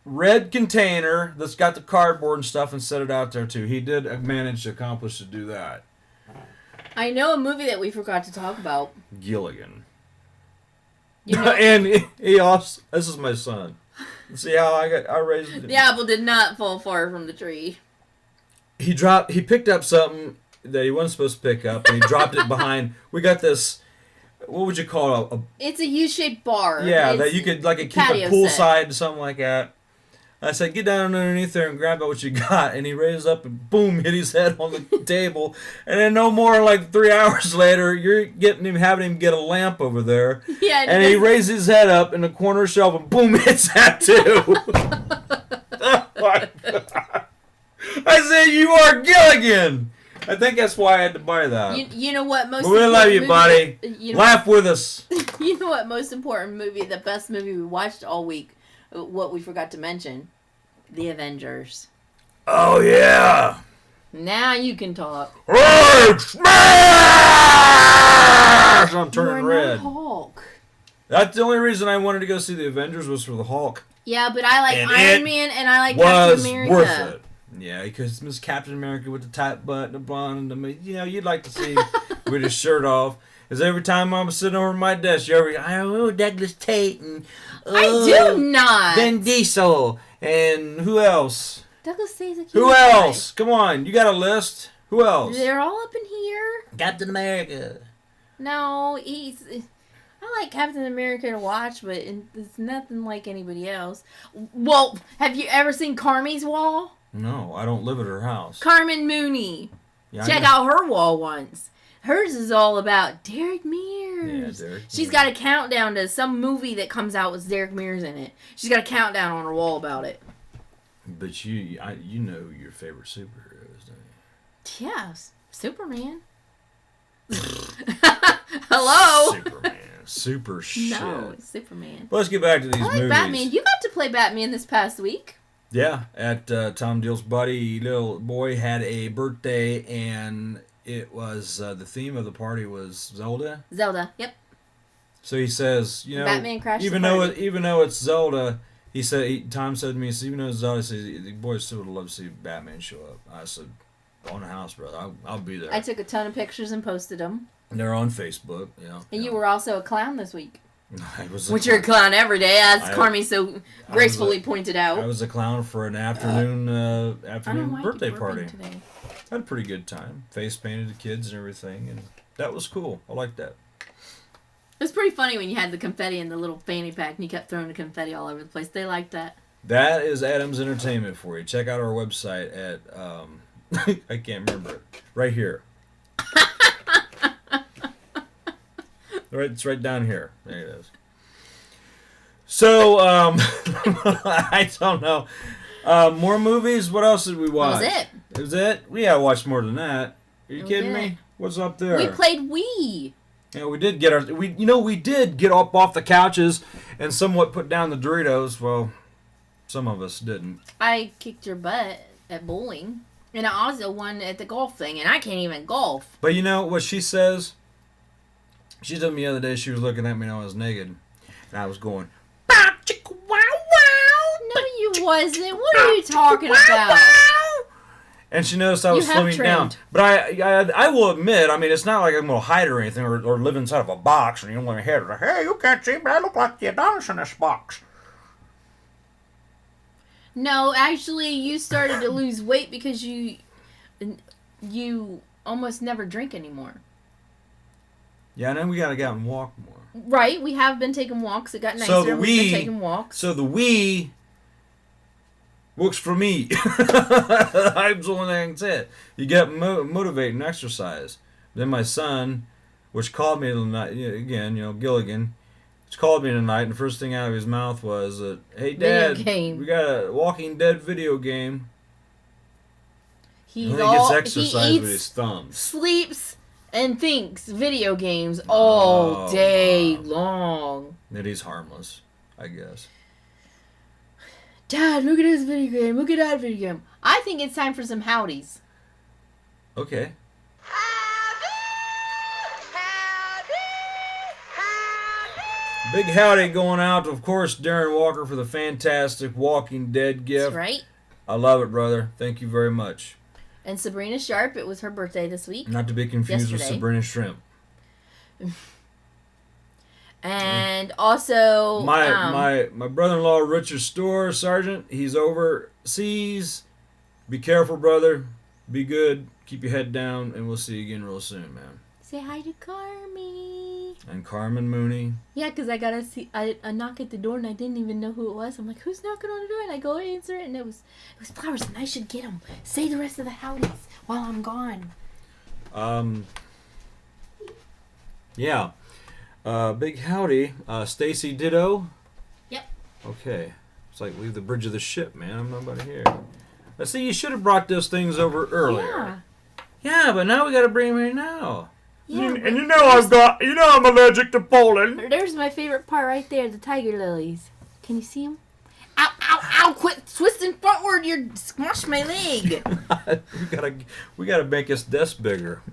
red container that's got the cardboard and stuff and set it out there, too." He did manage to accomplish to do that. I know a movie that we forgot to talk about. Gilligan. You know, And he also, this is my son. See how I raised him? the apple did not fall far from the tree. He picked up something that he wasn't supposed to pick up, and he dropped it behind. We got this. What would you call it? It's a U-shaped bar. Yeah, It's that you could like keep patio it set. poolside, something like that. I said, get down underneath there and grab out what you got. And he raised up and boom, hit his head on the table. And then no more, like 3 hours later, you're having him get a lamp over there. Yeah, And he raised his head up in the corner shelf and boom, hits that too. Oh my God. I said, you are Gilligan. I think that's why I had to buy that. You know what most But we love you, buddy. Laugh with us. You know what most important movie, the best movie we watched all week, what we forgot to mention? The Avengers. Oh, yeah. Now you can talk. Red smash! I'm turning You're red. not Hulk. That's the only reason I wanted to go see the Avengers was for the Hulk. Yeah, but I like And Iron it Man and I like Captain Was America. worth it. Yeah, because Miss Captain America with the tight butt and the blonde, and you'd like to see with his shirt off. Because every time I'm sitting over my desk, you're every, oh, Douglas Tate and I do not. Vin Diesel and who else? Douglas State's a cute Who guy. else? Come on, you got a list. Who else? They're all up in here. Captain America. No, I like Captain America to watch, but it's nothing like anybody else. Well, have you ever seen Carmi's wall? No, I don't live at her house. Carmen Mooney. Yeah, I Check know. out her wall once. Hers is all about Derek Mears. Yeah, Derek She's Mears. got a countdown to some movie that comes out with Derek Mears in it. She's got a countdown on her wall about it. But you know your favorite superheroes, don't you? Yes, Superman. Hello. Superman. Super shit. No, it's Superman. But let's get back to these I like movies. Batman. You got to play Batman this past week. Yeah, at Tom Deal's buddy, little boy had a birthday, and it was the theme of the party was Zelda. Zelda. Yep. So he says, Batman crashed the even though party. even though it's Zelda, Tom said to me, even though it's Zelda, he says the boys still would love to see Batman show up. I said, on the house, brother, I'll be there. I took a ton of pictures and posted them. And they're on Facebook, And you were also a clown this week. I was Which you're a clown every day, as I- Carmi so gracefully pointed out. I was a clown for an afternoon I don't know why I birthday keep party. burping today. Had a pretty good time. Face painted the kids and everything, and that was cool. I like that. It was pretty funny when you had the confetti in the little fanny pack and you kept throwing the confetti all over the place. They liked that. That is Adam's Entertainment for you. Check out our website at I can't remember it. Right here. It's right down here. There it is. So I don't know. More movies. What else did we watch? That was it. That was it? We gotta watch more than that. Are you We kidding did. me? What's up there? We played Wii. Yeah, we did get we did get up off the couches and somewhat put down the Doritos. Well, some of us didn't. I kicked your butt at bowling. And I also won at the golf thing, and I can't even golf. But you know what she says? She told me the other day she was looking at me and I was naked. And I was going, "Bow, chicka, wow, wow." No, you wasn't. What are you talking about? And she noticed I was You have slimming down. trimmed. But I will admit, I mean, it's not like I'm going to hide or anything or live inside of a box and you don't want to hear it. Like, hey, you can't see, but I look like the Adonis in this box. No, actually, you started to lose weight because you almost never drink anymore. Yeah, and then we got to get out and walk more. Right, we have been taking walks. It got nicer. So the We've been Wii- taking walks. So the Wii works for me. That's the only thing I can say. You get motivated and exercise. Then my son, which called me tonight, again, Gilligan, which called me tonight, and the first thing out of his mouth was, "Hey, Video Dad, game. we got a Walking Dead video game." He's And he all gets exercise he with his eats, thumbs. sleeps, and thinks video games all Oh, day wow. long. That he's harmless, I guess. Dad, look at this video game. Look at that video game. I think it's time for some howdies. Okay. Big howdy going out to, of course, Darren Walker for the fantastic Walking Dead gift. That's right. I love it, brother. Thank you very much. And Sabrina Sharp, it was her birthday this week. Not to be confused with Yesterday. Sabrina Shrimp. And also, My brother-in-law, Richard Storr, Sergeant, he's overseas. Be careful, brother. Be good. keep your head down, and we'll see you again real soon, man. Say hi to Carmi. And Carmen Mooney. Yeah, because I got a knock at the door and I didn't even know who it was. I'm like, who's knocking on the door? And I go answer it and it was Flowers and I should get them. Say the rest of the howdies while I'm gone. Yeah. Big howdy. Stacy Ditto. Yep. Okay. It's like leave the bridge of the ship, man. I'm nobody here. I see you should have brought those things over earlier. Yeah, but now we gotta bring them here now. Yeah. And I'm allergic to pollen. There's my favorite part right there, the tiger lilies. Can you see them? Ow, ow, ow, quit twisting frontward, you squashed my leg. we gotta make this desk bigger.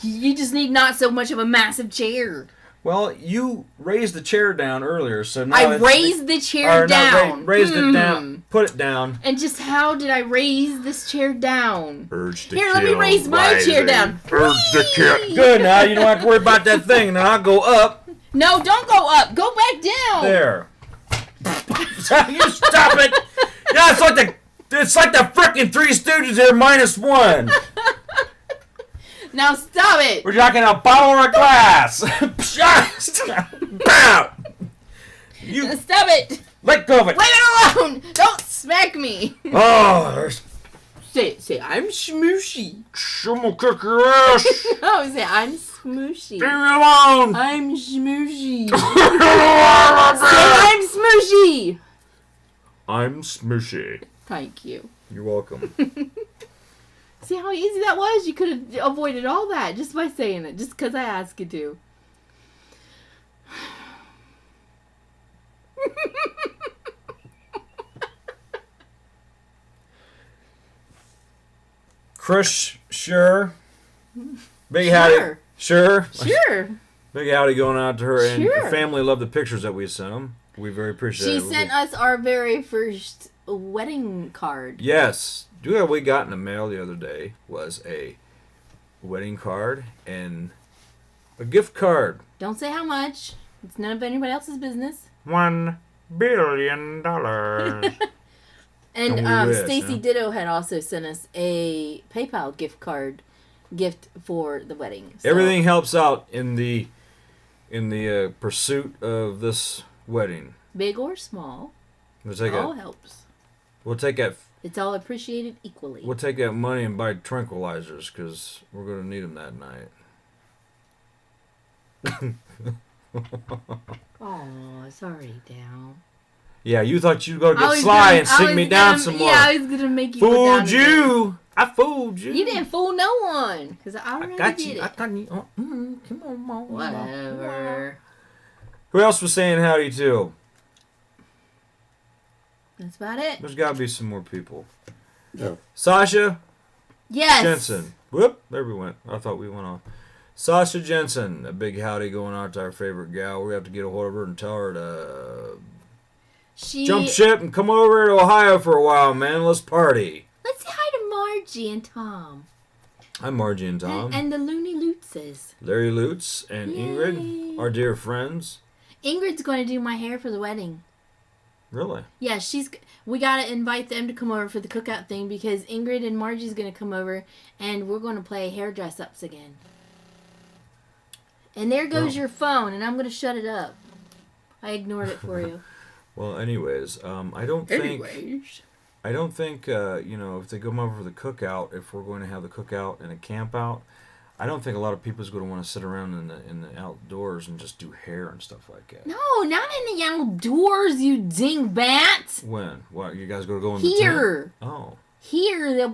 You just need not so much of a massive chair. Well, you raised the chair down earlier, so now I raised the chair down. Raised it down. Put it down. And just how did I raise this chair down? Urge to Here, let me kill, raise my chair down. Urge to kill. Good, now you don't have to worry about that thing. Now I'll go up. No, don't go up. Go back down. There. You stop it. Yeah, it's like the frickin' Three Stooges here -1. Now stop it. We're talking a bottle or a glass. Bow. You Stop it. let go of it. Leave it alone. Don't smack me. Oh, there's Say, I'm smooshy. someone kick your ass. Oh, say, I'm smooshy. Leave me alone. I'm smooshy. Say, I'm smooshy. I'm smooshy. Thank you. You're welcome. See how easy that was? You could have avoided all that just by saying it, just because I asked you to. Chris, sure. Big howdy. Sure. Sure. Big howdy going out to her, and Sure. the family loved the pictures that we sent them. We very appreciate She it. sent us our very first wedding card. Yes. What we got in the mail the other day was a wedding card and a gift card. Don't say how much. It's none of anybody else's business. $1 billion. And Don't we wish, Stacy huh? Ditto had also sent us a PayPal gift for the wedding. So Everything helps out in the pursuit of this wedding. big or small, We'll take all that. helps. We'll take that. It's all appreciated equally. We'll take that money and buy tranquilizers because we're gonna need them that night. Oh, sorry, Down. Yeah, you thought you were gonna get sly and sink me down some more. Yeah, I was gonna make you go down Fooled again. you. I fooled you. You didn't fool no one, because I I already got did you. it. I got you. Come on, Mom. Whatever. Who else was saying howdy to? That's about it. There's got to be some more people. Sasha Yes. Jensen. Whoop, there we went. I thought we went off. Sasha Jensen, a big howdy going out to our favorite gal. We have to get a hold of her and tell her to She. jump ship and come over to Ohio for a while, man. Let's party. Let's say hi to Margie and Tom. I'm Margie and Tom. And the Looney Lutzes. Larry Lutz and Yay. Ingrid, our dear friends. Ingrid's going to do my hair for the wedding. Really? Yeah, we gotta invite them to come over for the cookout thing because Ingrid and Margie's gonna come over and we're gonna play hair dress ups again. And there goes Well. your phone, and I'm gonna shut it up. I ignored it for you. Well, anyways, I don't think if they come over for the cookout, if we're going to have the cookout and a camp out, I don't think a lot of people is going to want to sit around in the outdoors and just do hair and stuff like that. No, not in the outdoors, you dingbat. When? What? You guys going to go in the tent? Here. Oh. Here,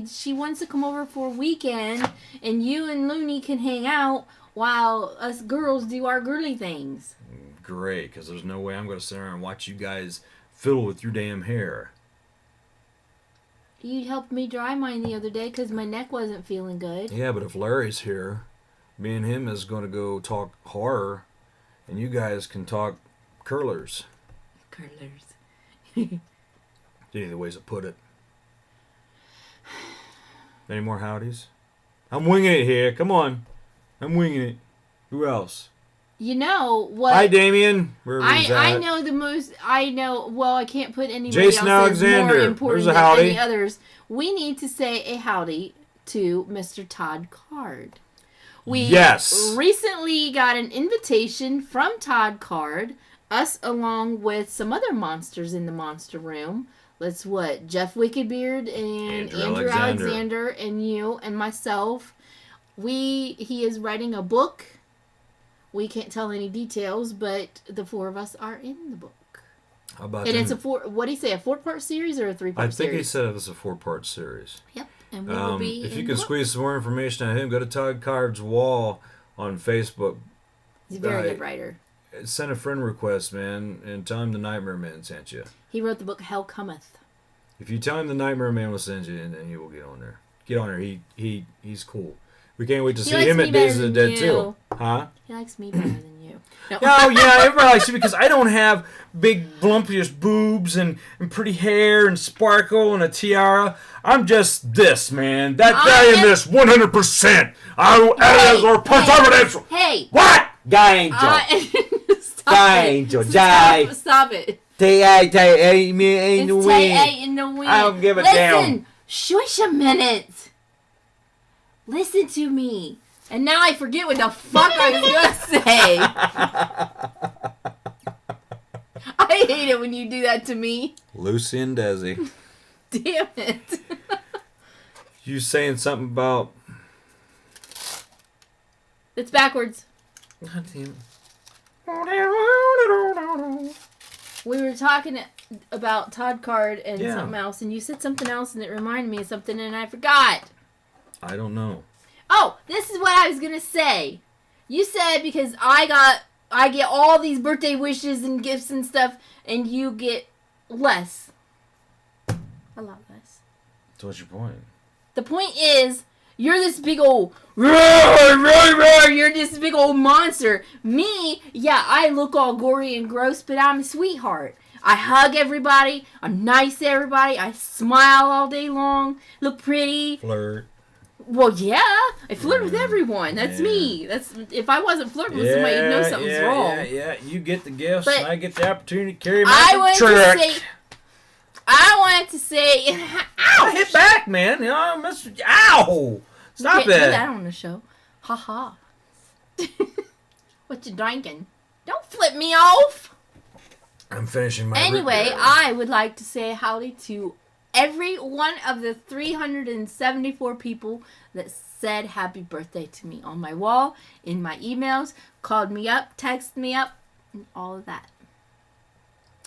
she wants to come over for a weekend, and you and Looney can hang out while us girls do our girly things. Great, because there's no way I'm going to sit around and watch you guys fiddle with your damn hair. You helped me dry mine the other day because my neck wasn't feeling good. Yeah, but if Larry's here, me and him is going to go talk horror, and you guys can talk curlers. Curlers. Any of the ways to put it. Any more howdies? I'm winging it here. Come on. I'm winging it. Who else? You know what? Hi, Damien. Wherever he's I at. know the most. I know. Well, I can't put anybody Jason else as more Alexander. important There's a than howdy. any others. We need to say a howdy to Mr. Todd Card. We Yes. recently got an invitation from Todd Card, us along with some other monsters in the monster room. Let's what? Jeff Wickedbeard and Andrew Alexander and you and myself. He is writing a book. We can't tell any details, but the four of us are in the book. How about And them? it's a what do you say? A 4-part series or a 3-part I think he series? said it was a 4-part series. Yep. And we will be. If in you the can book. squeeze some more information out of him, go to Todd Card's wall on Facebook. He's a very Right. good writer. Send a friend request, man, and tell him the Nightmare Man sent you. He wrote the book Hell Cometh. If you tell him the Nightmare Man will send you, and then he will get on there. Get on there. He's cool. We can't wait to He see likes him me at Days of better the than Dead you. too. Huh? He likes me better than you. No. Oh yeah, everybody likes you because I don't have big voluptuous boobs and pretty hair and sparkle and a tiara. I'm just this, man. That guy in this 100%. I or preservatives. Hey! What? Guy Angel. Stop Guy it. Angel, Stop, guy. stop it. T-A-T-A me in the It's wind. Tay in the wind. I don't give a Listen, damn. shush a minute. Listen to me. And now I forget what the fuck I was gonna say. I hate it when you do that to me. Lucy and Desi. Damn it. You saying something about? It's backwards. God damn. We were talking about Todd Card and Yeah. something else, and you said something else, and it reminded me of something, and I forgot. I don't know. Oh, this is what I was gonna say. You said because I get all these birthday wishes and gifts and stuff, and you get less. A lot less. So what's your point? The point is, you're this big old you're this big old monster. Me, yeah, I look all gory and gross, but I'm a sweetheart. I hug everybody. I'm nice to everybody. I smile all day long. Look pretty. Flirt. Well, yeah, I flirt with everyone. That's me. That's if I wasn't flirting with somebody, you'd know something's wrong. Yeah. You get the gifts, But and I get the opportunity to carry I my wanted trick. to say, I wanted to say, I ouch! hit back, man. You know, ow! Stop Can't do it. that on the show. Ha ha. What you drinking? Don't flip me off. I'm finishing my. Anyway, root beer. I would like to say howdy to every one of the 374 people that said happy birthday to me on my wall, in my emails, called me up, texted me up, and all of that.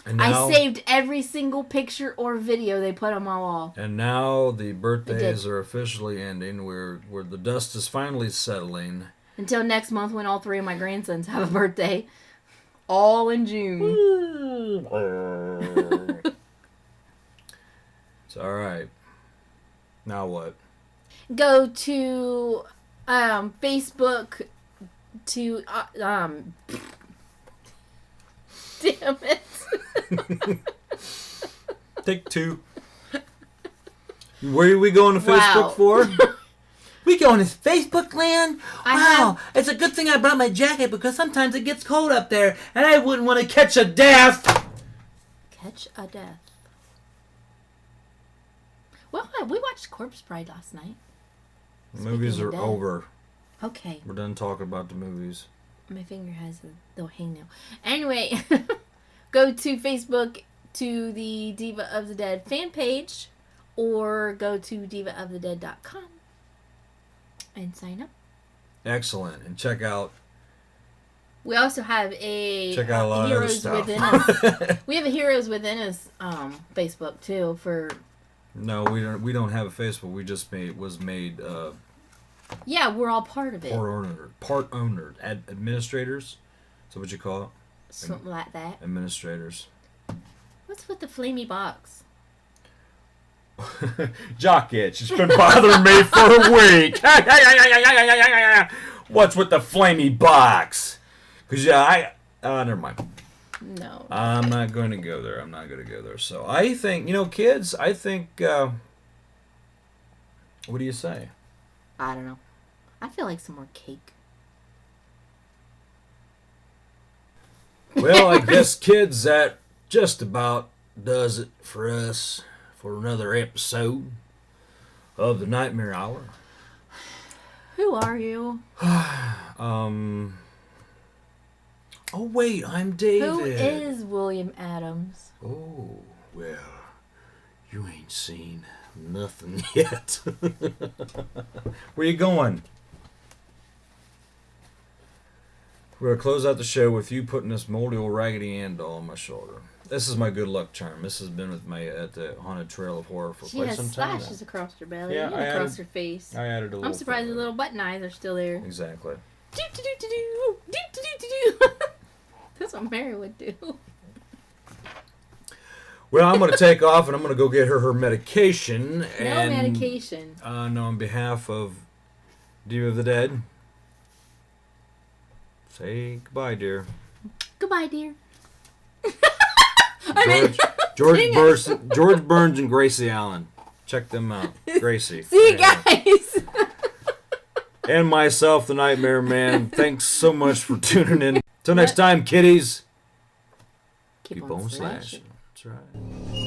And now, I saved every single picture or video they put on my wall. And now the did. birthdays are officially ending. Where the dust is finally settling. Until next month when all 3 of my grandsons have a birthday. All in June. It's all right. Now what? Go to Facebook to damn it. Take 2. Where are we going to Wow. Facebook for? We going to Facebook land? I Wow, it's a good thing I brought my jacket because sometimes it gets cold up there and I wouldn't want to catch a death. Catch a death. Well, we watched Corpse Bride last night. Movies Speaking are of death. over. Okay. We're done talking about the movies. My finger has a little hangnail. Anyway, go to Facebook to the Diva of the Dead fan page or go to divaofthedead.com and sign up. Excellent. And check out We also have a a lot of other Heroes stuff. Within Us. We have a Heroes Within Us Facebook too for No, we don't have a Facebook. We just made yeah, we're all part of it. part owner administrators. Is that what you call Something like that. it? Administrators. What's with the flamey box? Jock itch. It's been bothering me for a week. What's with the flamey box? Cause yeah, never mind. No. I'm not going to go there. I'm not going to go there. So I think, kids, I think, what do you say? I don't know. I feel like some more cake. Well, I guess, kids, that just about does it for us for another episode of the Nightmare Hour. Who are you? Oh, wait, I'm David. Who is William Adams? Oh, well, you ain't seen nothing yet. Where you going? We're going to close out the show with you putting this moldy old Raggedy Ann doll on my shoulder. This is my good luck charm. This has been with me at the Haunted Trail of Horror for She quite has some time now. slashes across her belly Yeah, and I across added- her face. I added a little. I'm surprised the flavor. little button eyes are still there. Exactly. That's what Mary would do. Well, I'm going to take off and I'm going to go get her medication. No and, medication. No, on behalf of Dear of the Dead, say goodbye, dear. Goodbye, dear. George Burns and Gracie Allen. Check them out. Gracie. See you guys. And myself, the Nightmare Man. Thanks so much for tuning in. Till next time, kiddies. Keep on slashing. That's right.